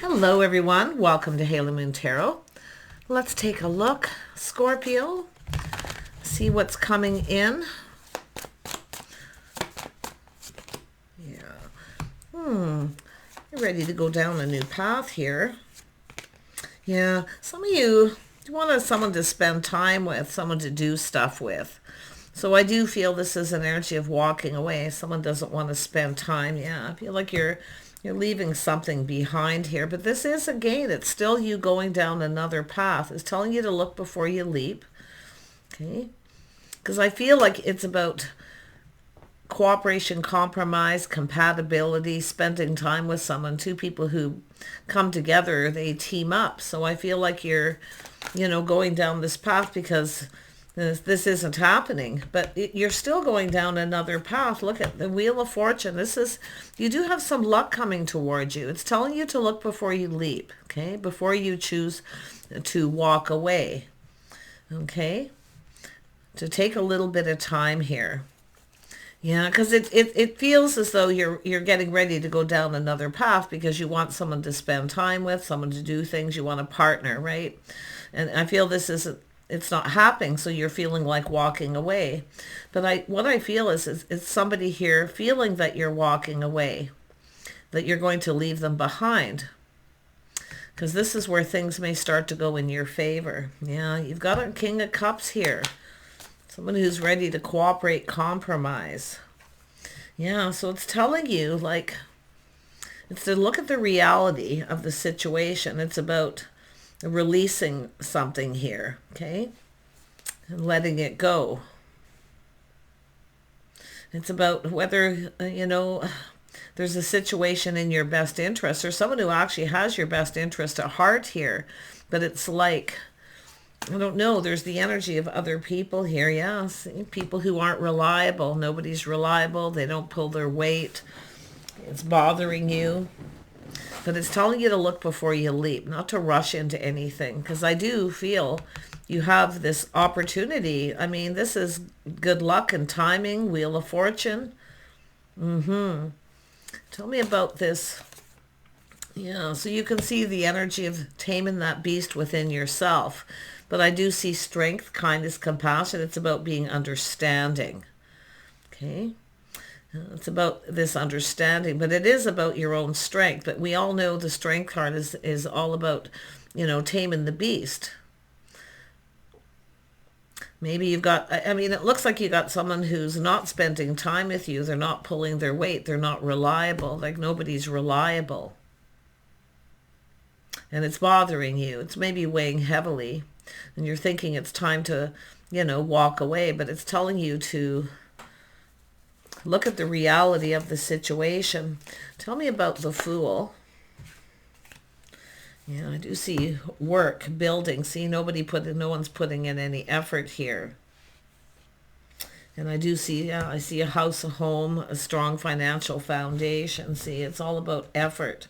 Hello everyone, welcome to Halo Moon Tarot. Let's take a look, Scorpio, see what's coming in. You're ready to go down a new path here. Yeah, some of you want someone to spend time with, someone to do stuff with. So I do feel this is an energy of walking away. Someone doesn't want to spend time. Yeah, I feel like you're leaving something behind here. But this is, again, it's still you going down another path. It's telling you to look before you leap. Okay? Because I feel like it's about cooperation, compromise, compatibility, spending time with someone. Two people who come together, they team up. So I feel like you're, going down this path because this isn't happening, but you're still going down another path. Look at the Wheel of Fortune. You do have some luck coming towards you. It's telling you to look before you leap, okay? Before you choose to walk away, okay? To take a little bit of time here. Yeah, because it feels as though you're getting ready to go down another path because you want someone to spend time with, someone to do things, you want a partner, right? And I feel it's not happening, so you're feeling like walking away. But what I feel is somebody here feeling that you're walking away, that you're going to leave them behind. Because this is where things may start to go in your favor. Yeah, you've got a King of Cups here. Someone who's ready to cooperate, compromise. Yeah, so it's telling you, it's to look at the reality of the situation. It's about releasing something here, okay? And letting it go. It's about whether, there's a situation in your best interest or someone who actually has your best interest at heart here. But it's like, I don't know, there's the energy of other people here. Yeah, people who aren't reliable. Nobody's reliable. They don't pull their weight. It's bothering you. But it's telling you to look before you leap, not to rush into anything. Because I do feel you have this opportunity. I mean, this is good luck and timing, Wheel of Fortune. Tell me about this. Yeah, so you can see the energy of taming that beast within yourself. But I do see strength, kindness, compassion. It's about being understanding. Okay? It's about this understanding, but it is about your own strength. But we all know the strength card is all about, taming the beast. Maybe you've got, it looks like you got someone who's not spending time with you. They're not pulling their weight. They're not reliable. Like nobody's reliable. And it's bothering you. It's maybe weighing heavily. And you're thinking it's time to, walk away. But it's telling you to look at the reality of the situation. Tell me about the Fool. Yeah, I do see work, building. See, no one's putting in any effort here. And I do see, I see a house, a home, a strong financial foundation. See, it's all about effort.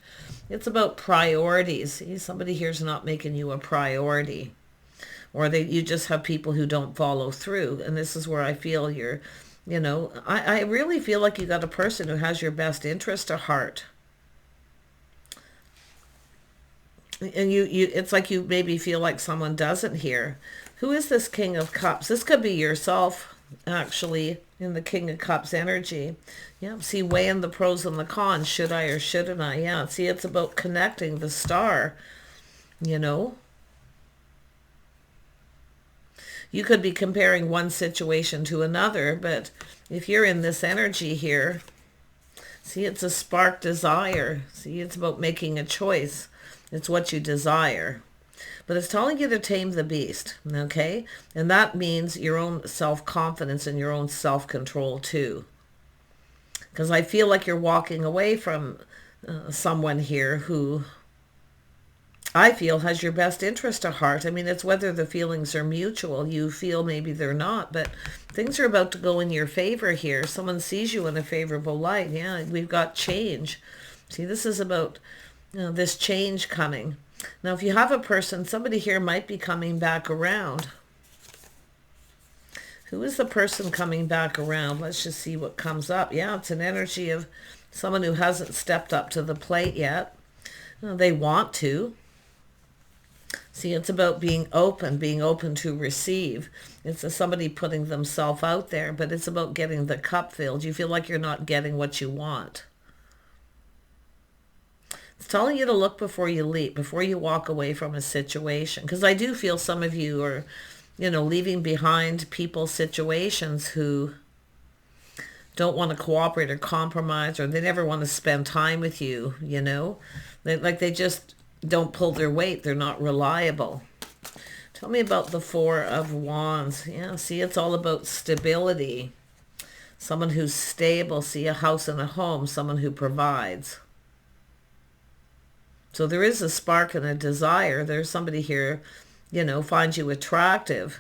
It's about priorities. See, somebody here's not making you a priority. Or you just have people who don't follow through. And this is where I feel you're, I really feel like you got a person who has your best interest at heart. And it's like you maybe feel like someone doesn't here. Who is this King of Cups? This could be yourself, actually, in the King of Cups energy. Yeah, see, weighing the pros and the cons. Should I or shouldn't I? Yeah, see, it's about connecting the star, You could be comparing one situation to another, but if you're in this energy here, see, it's a spark desire. See, it's about making a choice. It's what you desire. But it's telling you to tame the beast, okay? And that means your own self-confidence and your own self-control too. Because I feel like you're walking away from someone here who I feel has your best interest at heart. I mean, it's whether the feelings are mutual. You feel maybe they're not, but things are about to go in your favor here. Someone sees you in a favorable light. Yeah, we've got change. See, this is about this change coming. Now, if you have a person, somebody here might be coming back around. Who is the person coming back around? Let's just see what comes up. Yeah, it's an energy of someone who hasn't stepped up to the plate yet. They want to. See, it's about being open to receive. It's somebody putting themselves out there, but it's about getting the cup filled. You feel like you're not getting what you want. It's telling you to look before you leap, before you walk away from a situation. Because I do feel some of you are, leaving behind people's situations who don't want to cooperate or compromise, or they never want to spend time with you, They just don't pull their weight. They're not reliable. Tell me about the Four of Wands. Yeah, see, it's all about stability. Someone who's stable. See, a house and a home. Someone who provides. So there is a spark and a desire. There's somebody here, finds you attractive.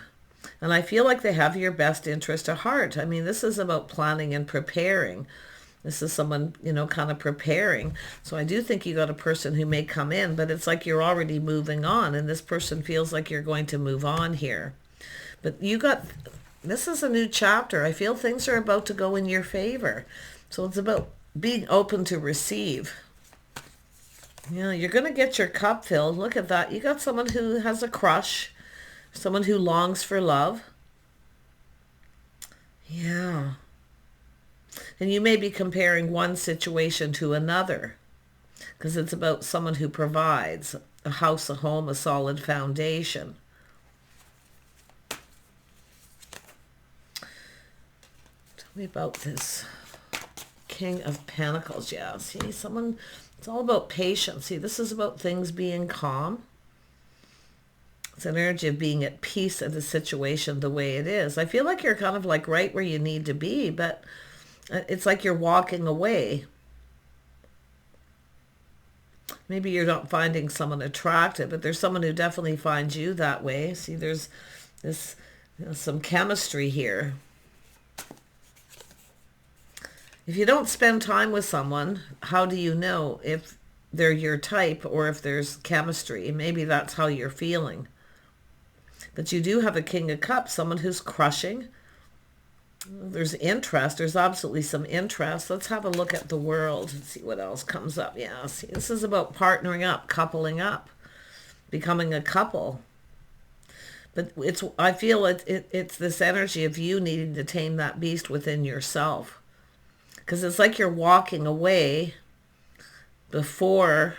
And I feel like they have your best interest at heart. I mean, this is about planning and preparing. This is someone, kind of preparing. So I do think you got a person who may come in, but it's like you're already moving on, and this person feels like you're going to move on here. But this is a new chapter. I feel things are about to go in your favor. So it's about being open to receive. You're going to get your cup filled. Look at that. You got someone who has a crush, someone who longs for love. Yeah. And you may be comparing one situation to another, because it's about someone who provides a house, a home, a solid foundation. Tell me about this King of Pentacles. Yeah, see, someone, it's all about patience. See, this is about things being calm. It's an energy of being at peace in the situation the way it is. I feel like you're kind of like right where you need to be, but it's like you're walking away. Maybe you're not finding someone attractive, but there's someone who definitely finds you that way. See, there's this some chemistry here. If you don't spend time with someone, how do you know if they're your type or if there's chemistry? Maybe that's how you're feeling. But you do have a King of Cups, someone who's crushing. There's interest. There's absolutely some interest. Let's have a look at the world and see what else comes up. Yeah, see, this is about partnering up, coupling up, becoming a couple. But I feel it's this energy of you needing to tame that beast within yourself. Because it's like you're walking away before.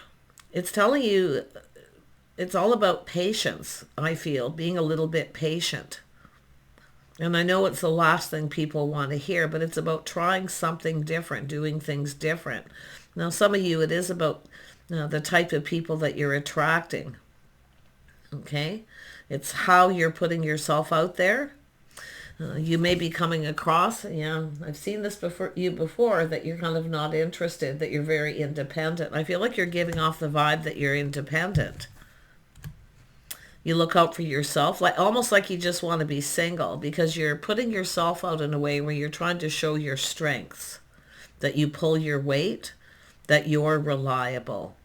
It's telling you, it's all about patience, I feel, being a little bit patient. And I know it's the last thing people want to hear, but it's about trying something different, doing things different. Now, some of you, it is about the type of people that you're attracting. Okay? It's how you're putting yourself out there. You may be coming across, I've seen this before, that you're kind of not interested, that you're very independent. I feel like you're giving off the vibe that you're independent. You look out for yourself, almost like you just want to be single, because you're putting yourself out in a way where you're trying to show your strengths, that you pull your weight, that you're reliable.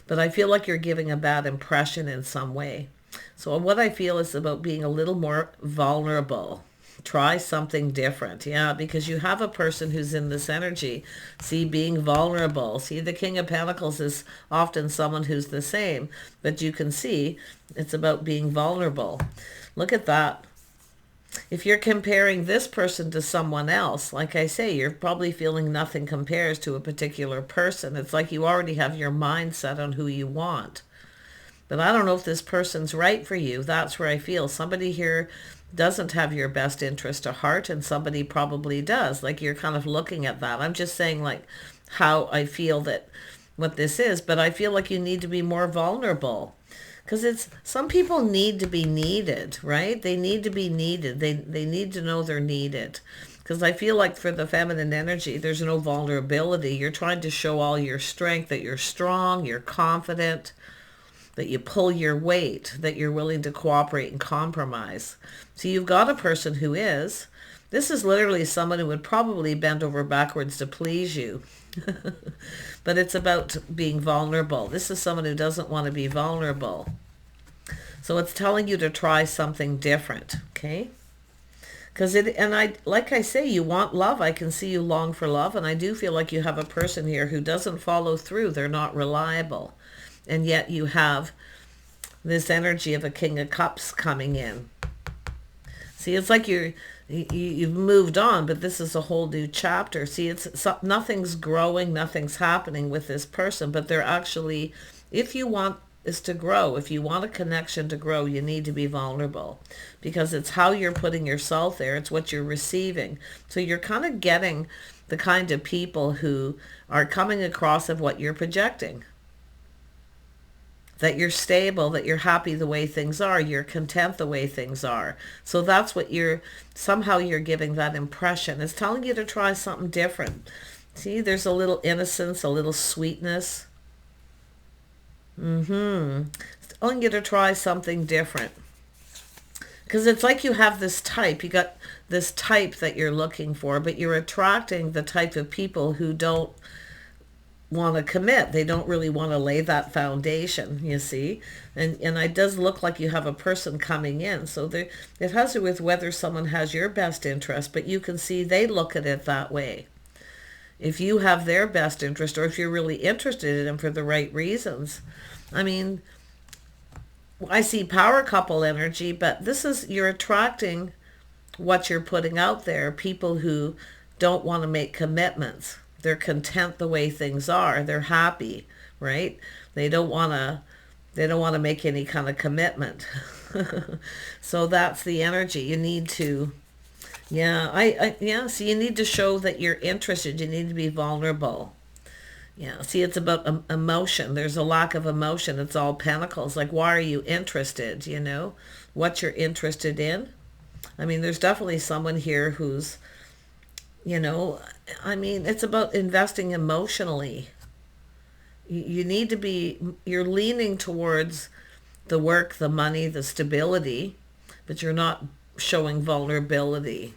But I feel like you're giving a bad impression in some way. So what I feel is about being a little more vulnerable. Try something different. Yeah, because you have a person who's in this energy. See, being vulnerable. See, the King of Pentacles is often someone who's the same, but you can see it's about being vulnerable. Look at that. If you're comparing this person to someone else, like I say, you're probably feeling nothing compares to a particular person. It's like you already have your mind set on who you want. But I don't know if this person's right for you. That's where I feel somebody here doesn't have your best interest at heart, and somebody probably does. Like you're kind of looking at that. I'm just saying like how I feel that what this is, but I feel like you need to be more vulnerable, because some people need to be needed, right? They need to be needed. They need to know they're needed. Because I feel like for the feminine energy, there's no vulnerability. You're trying to show all your strength, that you're strong, you're confident, that you pull your weight, that you're willing to cooperate and compromise. So you've got a person who is. This is literally someone who would probably bend over backwards to please you. But it's about being vulnerable. This is someone who doesn't want to be vulnerable. So it's telling you to try something different, okay? Because like I say, you want love. I can see you long for love, and I do feel like you have a person here who doesn't follow through. They're not reliable. and yet you have this energy of a King of Cups coming in. See, it's like you've moved on, but this is a whole new chapter. See, nothing's growing, nothing's happening with this person, but they're actually, if you want this to grow, if you want a connection to grow, you need to be vulnerable, because it's how you're putting yourself there. It's what you're receiving. So you're kind of getting the kind of people who are coming across of what you're projecting. That you're stable, that you're happy the way things are, you're content the way things are. So that's what somehow you're giving that impression. It's telling you to try something different. See, there's a little innocence, a little sweetness. It's telling you to try something different. Because it's like you have this type, you got this type that you're looking for, but you're attracting the type of people who don't want to commit. They don't really want to lay that foundation, you see. And it does look like you have a person coming in. So it has to do with whether someone has your best interest, but you can see they look at it that way. If you have their best interest, or if you're really interested in them for the right reasons. I mean, I see power couple energy, but you're attracting what you're putting out there, people who don't want to make commitments. They're content the way things are. They're happy, right? They don't want to make any kind of commitment. So that's the energy. You need to, so you need to show that you're interested. You need to be vulnerable. Yeah, see, it's about emotion. There's a lack of emotion. It's all pentacles. Like, why are you interested, what you're interested in? I mean, there's definitely someone here who's, it's about investing emotionally. You're leaning towards the work, the money, the stability, but you're not showing vulnerability.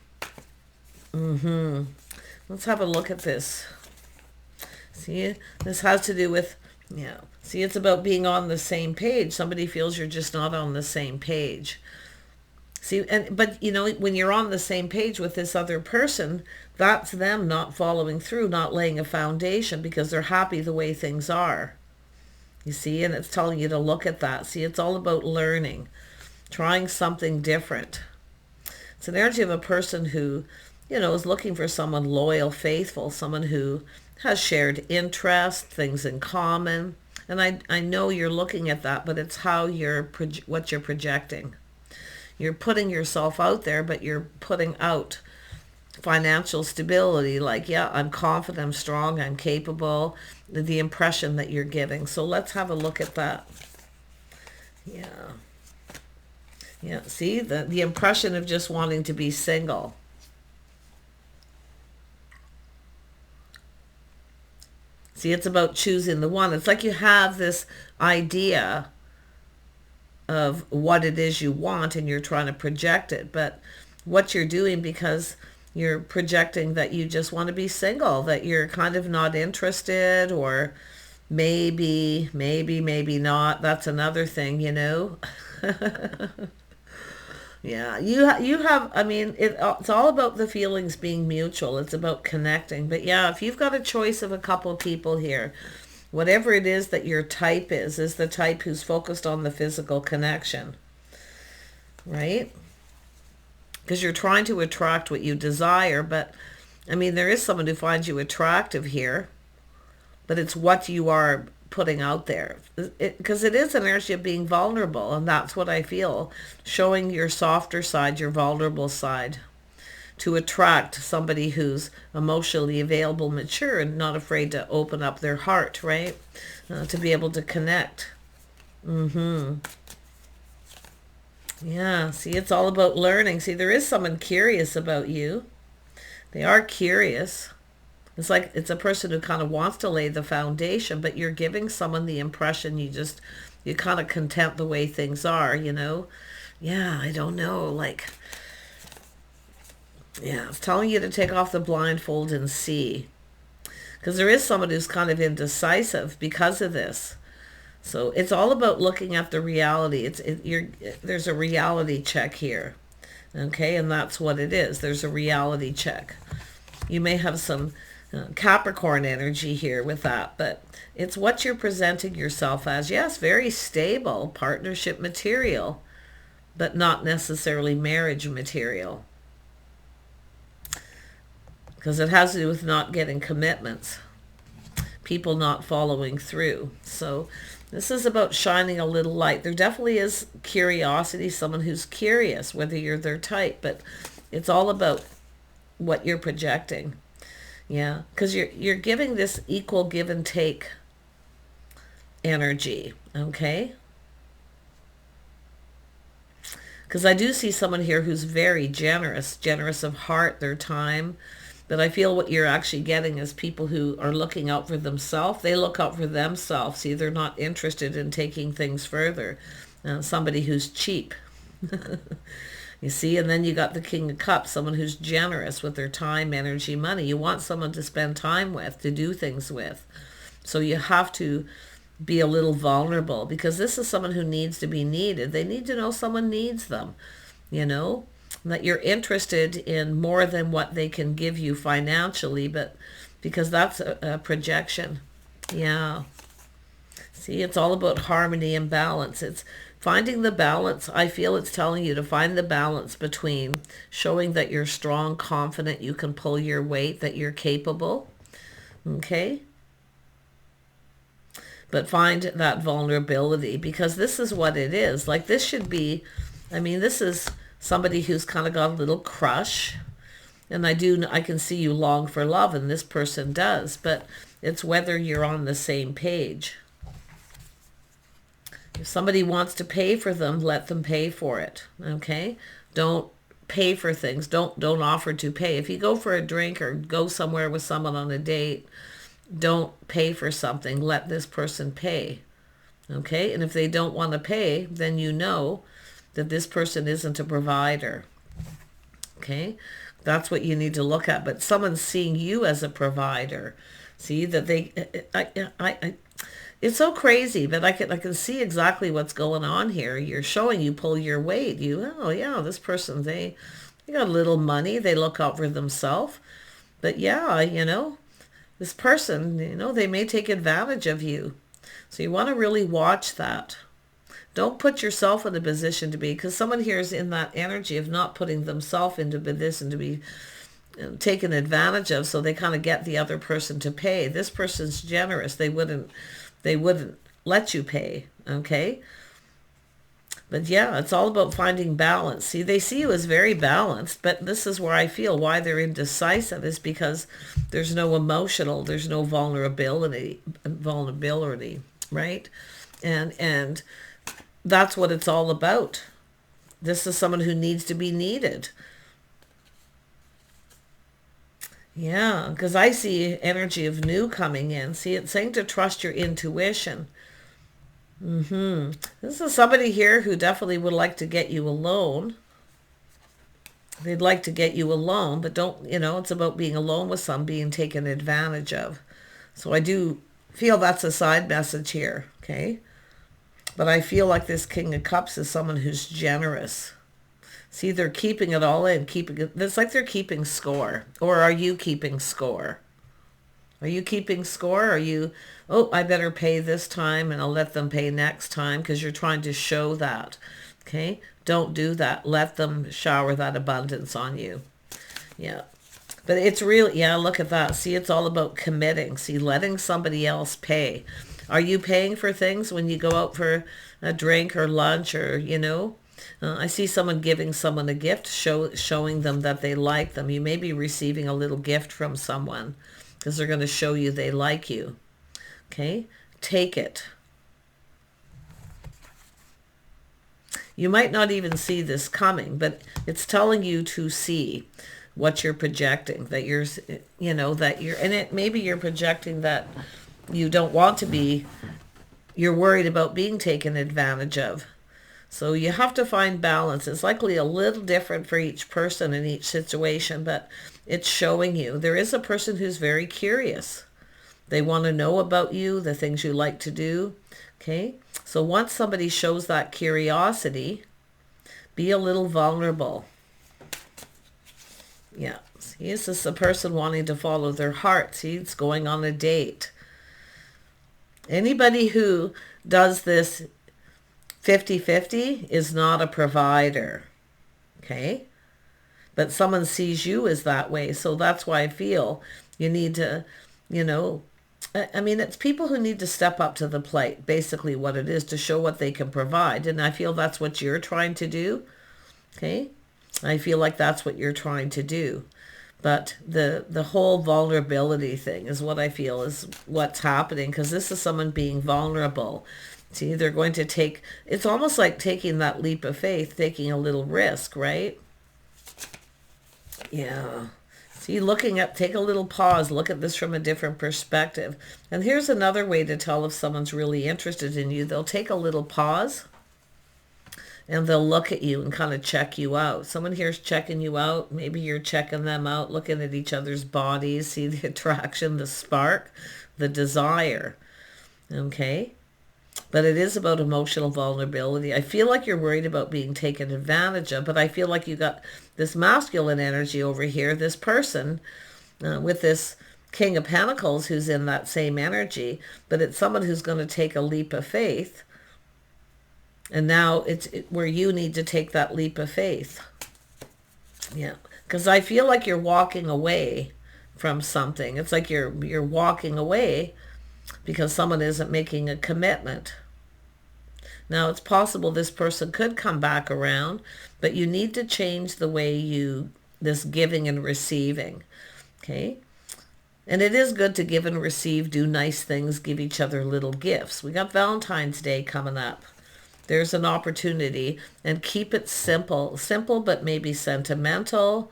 Let's have a look at this. See, this has to do with, see, it's about being on the same page. Somebody feels you're just not on the same page. See, but when you're on the same page with this other person, that's them not following through, not laying a foundation, because they're happy the way things are. You see, and it's telling you to look at that. See, it's all about learning, trying something different. It's an energy of a person who, is looking for someone loyal, faithful, someone who has shared interests, things in common. And I know you're looking at that, but it's how what you're projecting. You're putting yourself out there, but you're putting out financial stability. Like, I'm confident, I'm strong, I'm capable. The impression that you're giving. So let's have a look at that. Yeah, see, the impression of just wanting to be single. See, it's about choosing the one. It's like you have this idea of what it is you want and you're trying to project it. But what you're doing, because you're projecting that you just want to be single, that you're kind of not interested, or maybe not. That's another thing, Yeah, you have, it's all about the feelings being mutual. It's about connecting. But yeah, if you've got a choice of a couple people here, whatever it is that your type is the type who's focused on the physical connection, right? Because you're trying to attract what you desire. But there is someone who finds you attractive here, but it's what you are putting out there, because it is an energy of being vulnerable, and that's what I feel, showing your softer side, your vulnerable side, to attract somebody who's emotionally available, mature, and not afraid to open up their heart, right? To be able to connect. Yeah, see, it's all about learning. See, there is someone curious about you. They are curious. It's like it's a person who kind of wants to lay the foundation, but you're giving someone the impression you're kind of content the way things are, Yeah, I don't know, it's telling you to take off the blindfold and see. Because there is someone who's kind of indecisive because of this. So it's all about looking at the reality. There's a reality check here. Okay, and that's what it is. There's a reality check. You may have some Capricorn energy here with that, but it's what you're presenting yourself as. Yes, very stable partnership material, but not necessarily marriage material, because it has to do with not getting commitments, people not following through. So this is about shining a little light. There definitely is curiosity, someone who's curious, whether you're their type, but it's all about what you're projecting. Yeah, because you're giving this equal give and take energy, okay? Because I do see someone here who's very generous of heart, their time. But I feel what you're actually getting is people who are looking out for themselves. They look out for themselves. See, they're not interested in taking things further. Somebody who's cheap. You see, and then you got the King of Cups, someone who's generous with their time, energy, money. You want someone to spend time with, to do things with. So you have to be a little vulnerable, because this is someone who needs to be needed. They need to know someone needs them, you know, that you're interested in more than what they can give you financially, but because that's a projection. Yeah. See, it's all about harmony and balance. It's finding the balance. I feel it's telling you to find the balance between showing that you're strong, confident, you can pull your weight, that you're capable, okay? But find that vulnerability, because this is what it is. Like, this should be, I mean, this is somebody who's kind of got a little crush, and I can see you long for love, and this person does, but it's whether you're on the same page. If somebody wants to pay for them, let them pay for it, okay? Don't pay for things. Don't offer to pay. If you go for a drink or go somewhere with someone on a date, don't pay for something. Let this person pay, okay? And if they don't want to pay, then you know that this person isn't a provider, okay? That's what you need to look at. But someone's seeing you as a provider. See, that they... It's so crazy, but I can see exactly what's going on here. You're showing you pull your weight. Oh yeah, this person, they got a little money. They look out for themselves. But yeah, you know, this person, you know, they may take advantage of you. So you want to really watch that. Don't put yourself in a position to be, because someone here is in that energy of not putting themselves into position to be taken advantage of, so they kind of get the other person to pay. This person's generous. They wouldn't let you pay, okay? But yeah, it's all about finding balance. See, they see you as very balanced, but this is where I feel why they're indecisive is because there's no there's no vulnerability, right? And that's what it's all about. This is someone who needs to be needed. Yeah, because I see energy of new coming in. See, it's saying to trust your intuition. This is somebody here who definitely would like to get you alone. They'd like to get you alone, but don't, you know, it's about being alone with some, being taken advantage of. So I do feel that's a side message here, okay? But I feel like this King of Cups is someone who's generous. See, they're keeping it all in, it's like they're keeping score. Or are you keeping score? Are you keeping score? Are you, oh, I better pay this time and I'll let them pay next time, because you're trying to show that, okay? Don't do that. Let them shower that abundance on you. Yeah. But it's really, yeah, look at that. See, it's all about committing. See, letting somebody else pay. Are you paying for things when you go out for a drink or lunch or, you know? I see someone giving someone a gift, showing them that they like them. You may be receiving a little gift from someone because they're going to show you they like you. Okay? Take it. You might not even see this coming, but it's telling you to see what you're projecting, that you're, you know, that you're, and it maybe you're projecting that you don't want to be, you're worried about being taken advantage of. So you have to find balance. It's likely a little different for each person in each situation, but it's showing you there is a person who's very curious. They want to know about you, the things you like to do. Okay? So once somebody shows that curiosity, be a little vulnerable. Yeah. See, this is the person wanting to follow their heart. See, it's going on a date. Anybody who does this 50-50 is not a provider. Okay? But someone sees you as that way. So that's why I feel you need to, you know, I mean, it's people who need to step up to the plate, basically what it is, to show what they can provide. And I feel that's what you're trying to do. Okay? I feel like that's what you're trying to do. But the whole vulnerability thing is what I feel is what's happening, because this is someone being vulnerable. See, they're going to take, it's almost like taking that leap of faith, taking a little risk, right? Yeah. See, looking up, take a little pause, look at this from a different perspective. And here's another way to tell if someone's really interested in you. They'll take a little pause and they'll look at you and kind of check you out. Someone here's checking you out. Maybe you're checking them out, looking at each other's bodies, see the attraction, the spark, the desire. Okay? But it is about emotional vulnerability. I feel like you're worried about being taken advantage of, but I feel like you got this masculine energy over here, this person with this King of Pentacles who's in that same energy, but it's someone who's going to take a leap of faith. And now it's where you need to take that leap of faith. Yeah, because I feel like you're walking away from something. It's like you're walking away because someone isn't making a commitment. Now, it's possible this person could come back around, but you need to change the way this giving and receiving, okay? And it is good to give and receive, do nice things, give each other little gifts. We got Valentine's Day coming up. There's an opportunity, and keep it simple but maybe sentimental,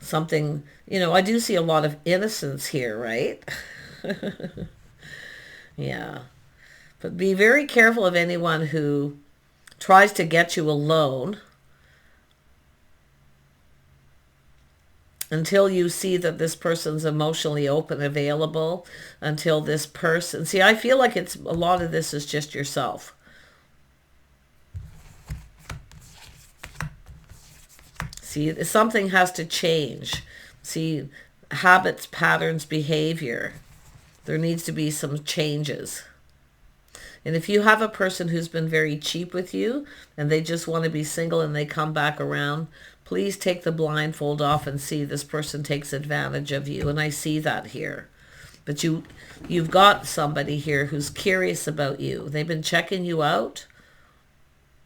something, I do see a lot of innocence here, right? Yeah. But be very careful of anyone who tries to get you alone until you see that this person's emotionally open, available, until this person... See, I feel like a lot of this is just yourself. See, something has to change. See, habits, patterns, behavior. There needs to be some changes. And if you have a person who's been very cheap with you and they just want to be single and they come back around, please take the blindfold off and see this person takes advantage of you. And I see that here. But you've got somebody here who's curious about you. They've been checking you out.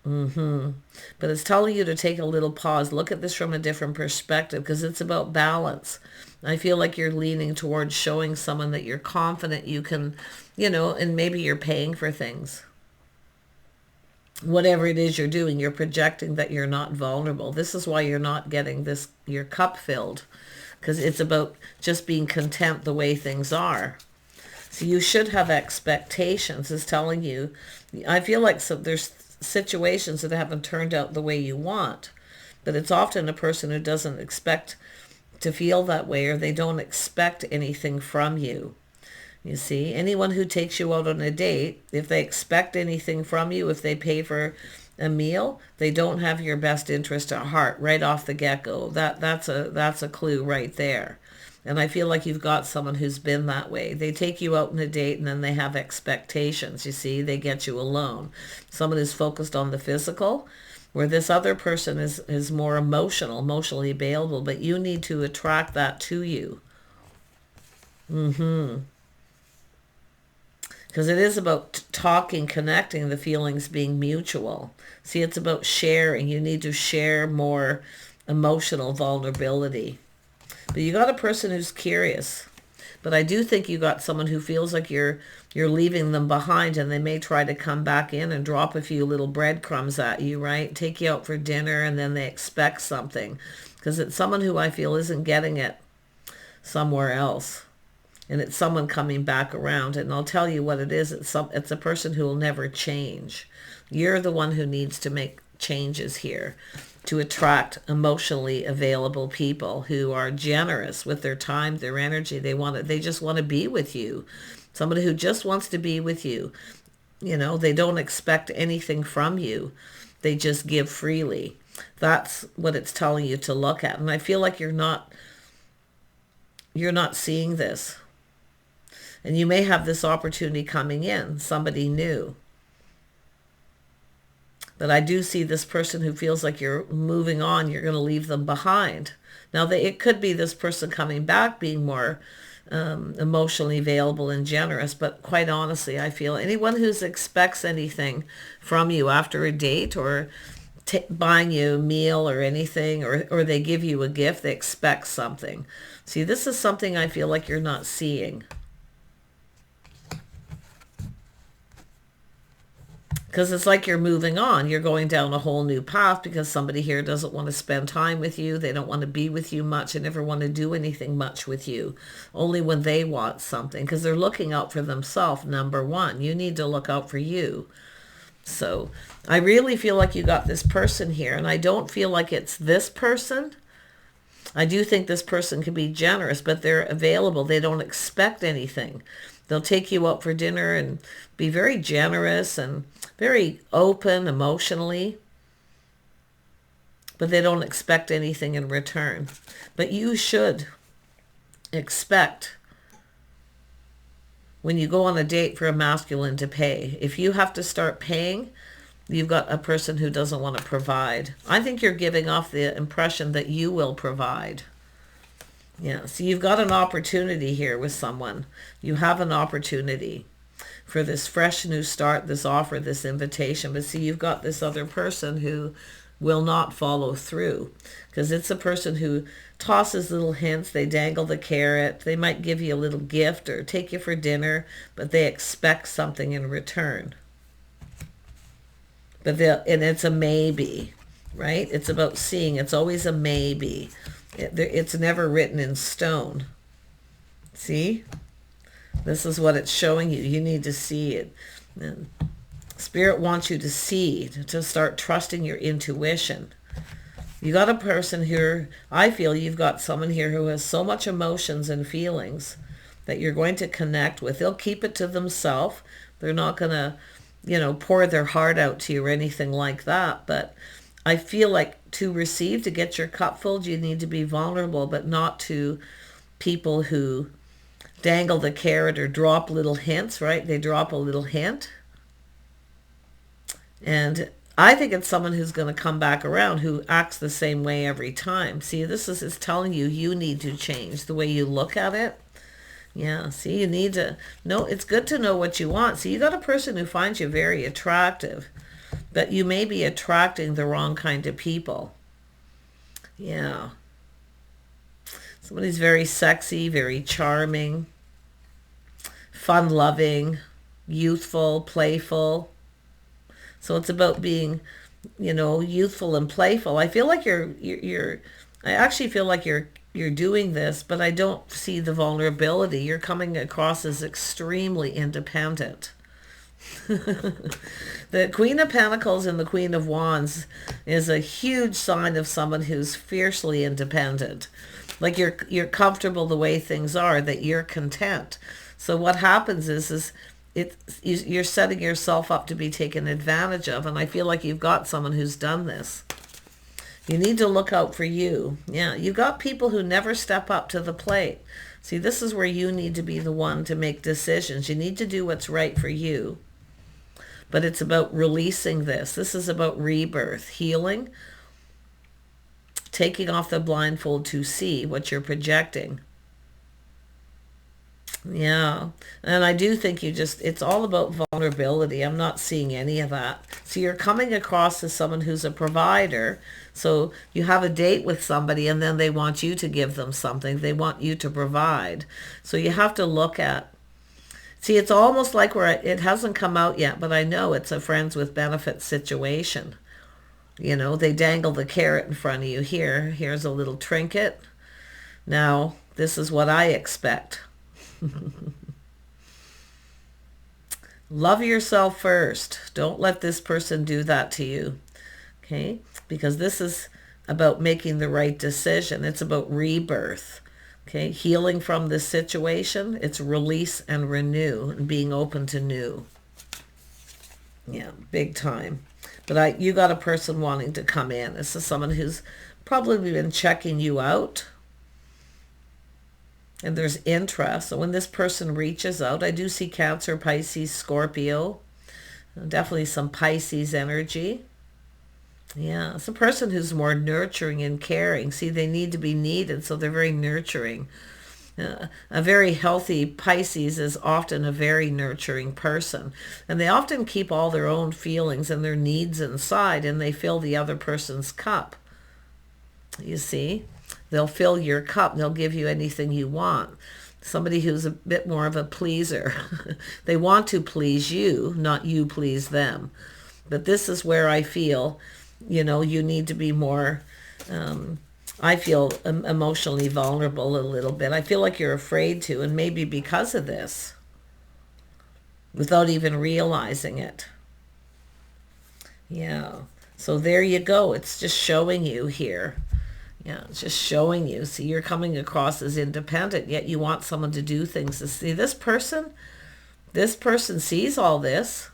But it's telling you to take a little pause. Look at this from a different perspective, because it's about balance. I feel like you're leaning towards showing someone that you're confident you can, and maybe you're paying for things. Whatever it is you're doing, you're projecting that you're not vulnerable. This is why you're not getting your cup filled, because it's about just being content the way things are. So you should have expectations, is telling you. I feel like there's situations that haven't turned out the way you want, but it's often a person who doesn't expect to feel that way, or they don't expect anything from you. You see, anyone who takes you out on a date, if they expect anything from you, if they pay for a meal, they don't have your best interest at heart right off the get-go. That's a clue right there. And I feel like you've got someone who's been that way. They take you out on a date and then they have expectations. You see, they get you alone. Someone who's focused on the physical, where this other person is more emotionally available, but you need to attract that to you. Because it is about talking, connecting, the feelings being mutual. See, it's about sharing. You need to share more emotional vulnerability. But you got a person who's curious. But I do think you got someone who feels like you're leaving them behind, and they may try to come back in and drop a few little breadcrumbs at you, right? Take you out for dinner, and then they expect something. Because it's someone who I feel isn't getting it somewhere else. And it's someone coming back around. And I'll tell you what it is. It's a person who will never change. You're the one who needs to make changes here to attract emotionally available people who are generous with their time, their energy. They just want to be with you. Somebody who just wants to be with you. They don't expect anything from you. They just give freely. That's what it's telling you to look at. And I feel like you're not seeing this. And you may have this opportunity coming in, somebody new. But I do see this person who feels like you're moving on, you're going to leave them behind. Now, it could be this person coming back being more emotionally available and generous, but quite honestly, I feel anyone who expects anything from you after a date, or buying you a meal or anything, or they give you a gift, they expect something. See, this is something I feel like you're not seeing. Because it's like you're moving on. You're going down a whole new path because somebody here doesn't want to spend time with you. They don't want to be with you much and never want to do anything much with you. Only when they want something, because they're looking out for themselves, number one. You need to look out for you. So I really feel like you got this person here, and I don't feel like it's this person. I do think this person can be generous, but they're available. They don't expect anything. They'll take you out for dinner and be very generous and very open emotionally, but they don't expect anything in return. But you should expect, when you go on a date, for a masculine to pay. If you have to start paying, you've got a person who doesn't want to provide. I think you're giving off the impression that you will provide. Yeah, so you've got an opportunity here with someone. You have an opportunity for this fresh new start, this offer, this invitation. But see, you've got this other person who will not follow through, because it's a person who tosses little hints. They dangle the carrot. They might give you a little gift or take you for dinner, but they expect something in return. And it's a maybe, right? It's about seeing. It's always a maybe. It's never written in stone. See? This is what it's showing you. You need to see it. And Spirit wants you to see, to start trusting your intuition. You got a person here, I feel you've got someone here who has so much emotions and feelings that you're going to connect with. They'll keep it to themselves. They're not going to, pour their heart out to you or anything like that. But I feel like to receive, to get your cup filled, you need to be vulnerable, but not to people who dangle the carrot or drop little hints, right? They drop a little hint. And I think it's someone who's going to come back around who acts the same way every time. See, this is telling you need to change the way you look at it. Yeah, see, you need to know. It's good to know what you want. See, you got a person who finds you very attractive, but you may be attracting the wrong kind of people. Yeah. Somebody's very sexy, very charming, fun-loving, youthful, playful. So it's about being, youthful and playful. I feel like I actually feel like you're doing this, but I don't see the vulnerability. You're coming across as extremely independent. The Queen of Pentacles and the Queen of Wands is a huge sign of someone who's fiercely independent. Like you're comfortable the way things are, that you're content. So what happens is you're setting yourself up to be taken advantage of, and I feel like you've got someone who's done this. You need to look out for you. Yeah, you got people who never step up to the plate. See, this is where you need to be the one to make decisions. You need to do what's right for you. But it's about releasing this. This is about rebirth, healing, taking off the blindfold to see what you're projecting. Yeah, and I do think it's all about vulnerability. I'm not seeing any of that. So you're coming across as someone who's a provider. So you have a date with somebody and then they want you to give them something. They want you to provide. So you have to look at, see, it's almost like it hasn't come out yet, but I know it's a friends with benefits situation. They dangle the carrot in front of you. Here's a little trinket. Now, this is what I expect. Love yourself first. Don't let this person do that to you. Okay? Because this is about making the right decision. It's about rebirth. Okay? Healing from this situation. It's release and renew and being open to new. Yeah, big time. But you got a person wanting to come in. This is someone who's probably been checking you out. And there's interest. So when this person reaches out, I do see Cancer, Pisces, Scorpio. Definitely some Pisces energy. Yeah, it's a person who's more nurturing and caring. See, they need to be needed, so they're very nurturing. A very healthy Pisces is often a very nurturing person. And they often keep all their own feelings and their needs inside, and they fill the other person's cup. You see? They'll fill your cup. They'll give you anything you want. Somebody who's a bit more of a pleaser. They want to please you, not you please them. But this is where I feel, you need to be more, I feel emotionally vulnerable a little bit. I feel like you're afraid to, and maybe because of this, without even realizing it. Yeah. So there you go. It's just showing you here. Yeah, it's just showing you. See, you're coming across as independent, yet you want someone to do things. To see this person sees all this,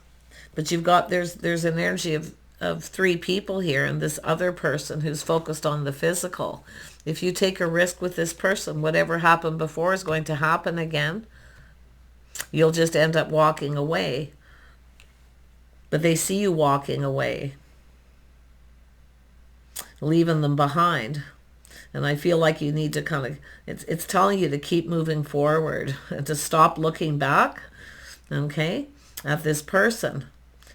but there's an energy of three people here, and this other person who's focused on the physical. If you take a risk with this person, whatever happened before is going to happen again. You'll just end up walking away. But they see you walking away, leaving them behind. And I feel like you need to kind of, it's telling you to keep moving forward and to stop looking back, okay, at this person.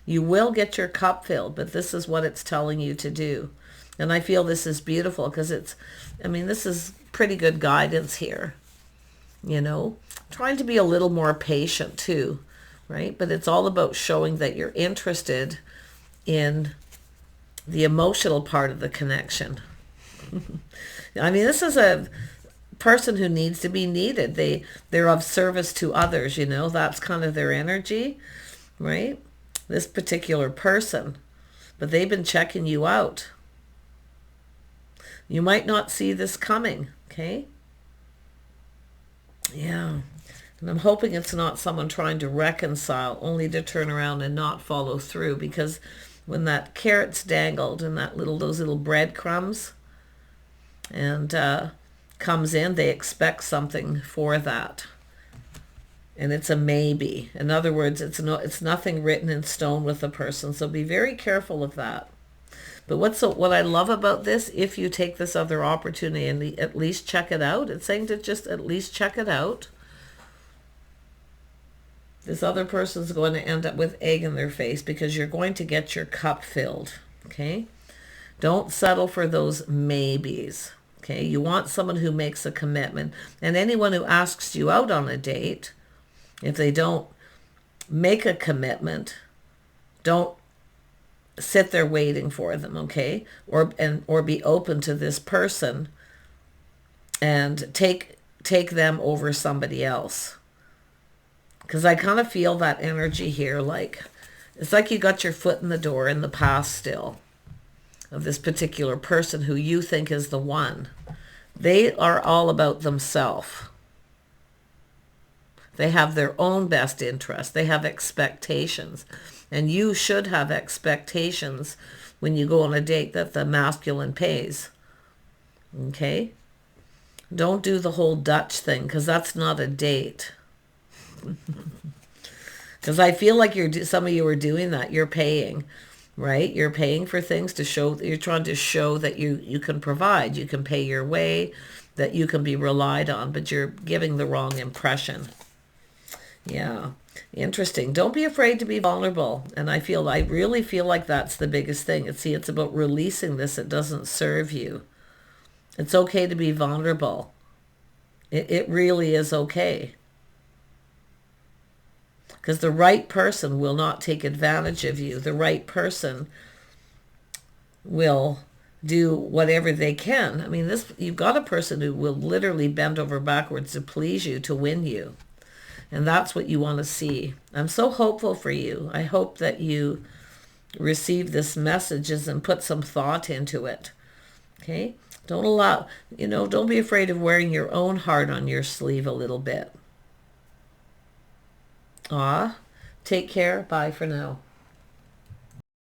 You will get your cup filled, but this is what it's telling you to do. And I feel this is beautiful because this is pretty good guidance here, trying to be a little more patient too, right? But it's all about showing that you're interested in the emotional part of the connection. This is a person who needs to be needed. They're of service to others, that's kind of their energy, right? This particular person, but they've been checking you out. You might not see this coming, okay? Yeah. And I'm hoping it's not someone trying to reconcile only to turn around and not follow through, because when that carrot's dangled and those little breadcrumbs and comes in, they expect something for that. And it's a maybe. In other words, it's nothing written in stone with the person. So be very careful of that. But what I love about this, if you take this other opportunity and at least check it out, it's saying to just at least check it out. This other person's going to end up with egg in their face because you're going to get your cup filled, okay? Don't settle for those maybes, okay? You want someone who makes a commitment. And anyone who asks you out on a date, if they don't make a commitment, don't sit there waiting for them, okay? Or be open to this person and take them over somebody else. Because I kind of feel that energy here, it's like you got your foot in the door in the past still of this particular person who you think is the one. They are all about themselves. They have their own best interest. They have expectations. And you should have expectations when you go on a date that the masculine pays. Okay? Don't do the whole Dutch thing, because that's not a date. Because I feel like some of you are doing that. You're paying, right? You're paying for things to show, you're trying to show that you can provide. You can pay your way, that you can be relied on, but you're giving the wrong impression. Yeah, interesting. Don't be afraid to be vulnerable. And I really feel like that's the biggest thing. It's about releasing this. It doesn't serve you. It's okay to be vulnerable. It really is okay. Because the right person will not take advantage of you. The right person will do whatever they can. You've got a person who will literally bend over backwards to please you, to win you. And that's what you want to see. I'm so hopeful for you. I hope that you receive this messages and put some thought into it. Okay? Don't be afraid of wearing your own heart on your sleeve a little bit. Take care. Bye for now.